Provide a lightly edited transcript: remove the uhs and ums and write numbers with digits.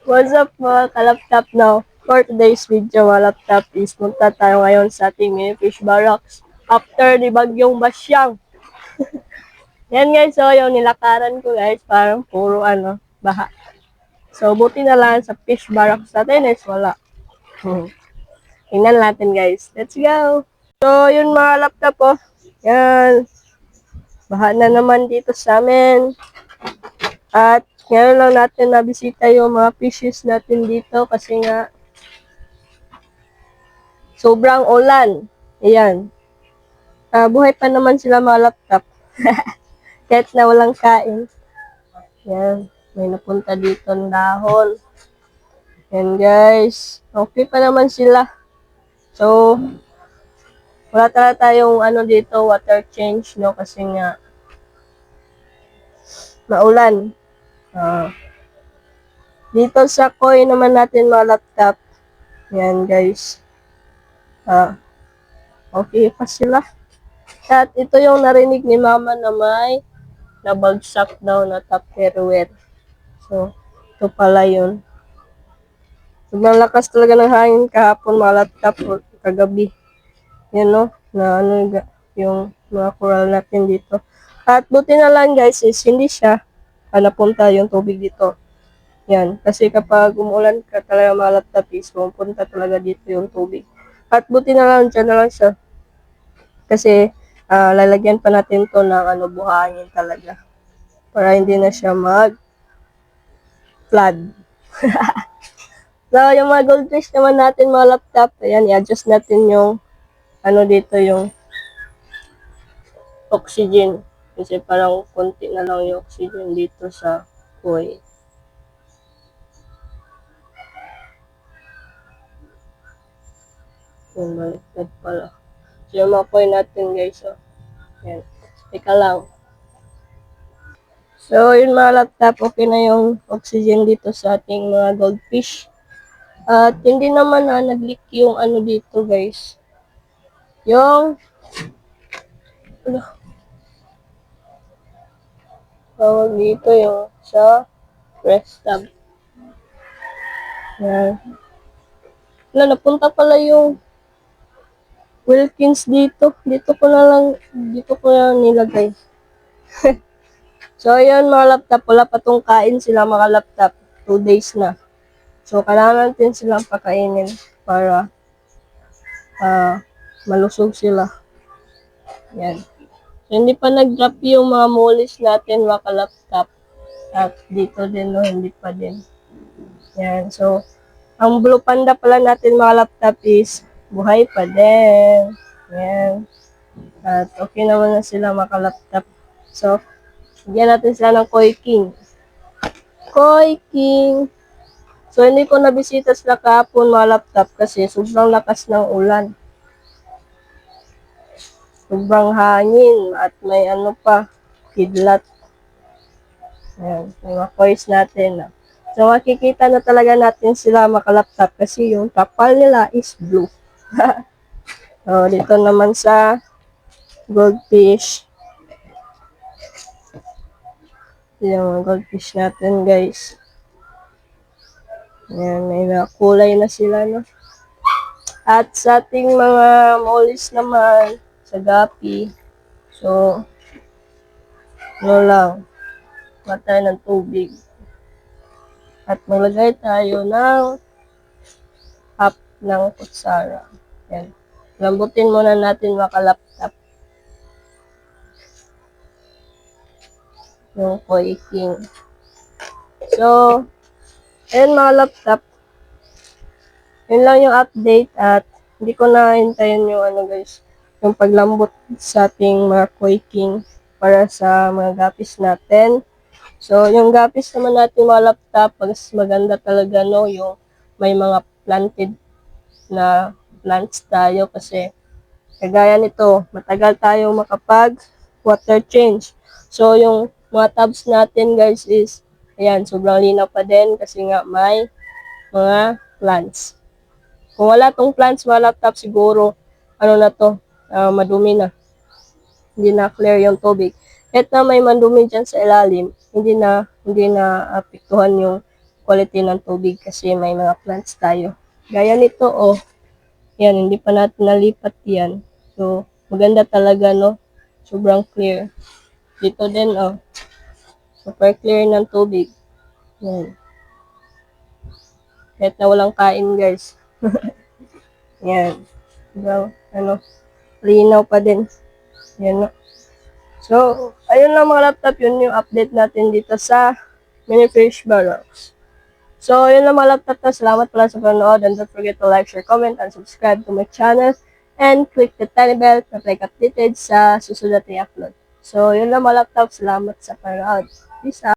What's up mga kalaptop now? For today's video mga laptop is punta tayo ngayon sa ating mini fish barracks after ni Bagyong Basyang. Yan guys, so yung nilakaran ko guys, parang puro baha. So buti na lang sa fish barracks natin is wala. Tingnan natin guys. Let's go! So yun mga laptop oh. Yan. Baha na naman dito sa amin. At ngayon lang natin nabisita yung mga fishes natin dito kasi nga sobrang ulan. Ayan. Buhay pa naman sila mga laptop. Kahit na walang kain. Ayan. May napunta dito ng dahon. Ayan guys. Okay pa naman sila. So, wala talaga tayong dito, water change, no? Kasi nga, maulan. Dito sa koi naman natin mga laptop. Ayan guys. Okay pa sila. At ito yung narinig ni mama na may nabagsak daw na tupperware. So, ito pala yun. Sobrang lakas talaga ng hangin kahapon mga laptop o kagabi. Yan no, na yung mga coral natin dito. At buti na lang guys is hindi siya napunta yung tubig dito. Yan, kasi kapag umulan ka talaga mga laptop is pupunta talaga dito yung tubig. At buti na lang dyan na lang siya. Kasi lalagyan pa natin to ng buhangin talaga. Para hindi na siya mag-flood. So, yung mga goldfish naman natin mga laptop, ayan, i-adjust natin yung dito yung oxygen. Kasi parang konti na lang yung oxygen dito sa koi. Yung baliktad pala. So, yung mga koi natin guys, oh. Ayan. Teka lang. So, yun mga laptop, okay na yung oxygen dito sa ating mga goldfish. At hindi naman nag-leak yung dito guys. Yung tawag dito yung sa rest tub. Yan. Napunta pala yung Wilkins dito. Dito ko na nilagay. So, ayun mga laptop. Wala pa tong kain sila mga laptop. 2 days na. So, kailangan natin silang pakainin para malusog sila. Yan. So, hindi pa nag-drop yung mga mollies natin mga laptop. At dito din, no, hindi pa din. Yan. So, ang blue panda pala natin mga laptop is buhay pa din. Yan. At okay naman na sila mga laptop. So, bigyan natin sila ng Koi King. Koi King! So, hindi ko nabisita sila kahapon mga laptop kasi sobrang lakas ng ulan. Sobrang hangin at may kidlat. Ayan, mga kois natin. So, makikita na talaga natin sila makalaptop kasi yung kapal nila is blue. So, dito naman sa goldfish. Yung goldfish natin, guys. Ayan, may kulay na sila, no? At sa ating mga mollies naman, sa gapi. So, lang. Matay ng tubig. At maglagay tayo ng half ng kutsara. Yan. Lambutin muna natin makalaptop. Yung Koi King. So, ayun mga laptop. Yun lang yung update at hindi ko na hintayin yung guys, yung paglambot sa ating mga Koi King para sa mga gapis natin. So, yung gapis naman natin mga laptop, mas maganda talaga no, yung may mga planted na plants tayo kasi kagaya nito, matagal tayo makapag water change. So, yung mga tubs natin guys is, ayan, sobrang linaw pa din kasi nga may mga plants. Kung wala tong plants, mga laptop siguro, madumi na. Hindi na clear yung tubig. Kahit na may mandumi dyan sa ilalim, hindi na apektuhan yung quality ng tubig kasi may mga plants tayo. Gaya nito, oh. Yan, hindi pa natin nalipat yan. So, maganda talaga, no? Sobrang clear. Dito din, oh. Super clear ng tubig. Yan. Kahit na walang kain, guys. Yan. Sobrang, linaw pa din. Yan, no? So, ayun lang mga laptop. Yun yung update natin dito sa mini fish barracks. So, yun lang mga laptop na. Salamat pala sa panonood. And don't forget to like, share, comment, and subscribe to my channel. And click the tiny bell para like updated sa susunod na i-upload. So, yun lang mga laptop. Salamat sa panonood. Peace out.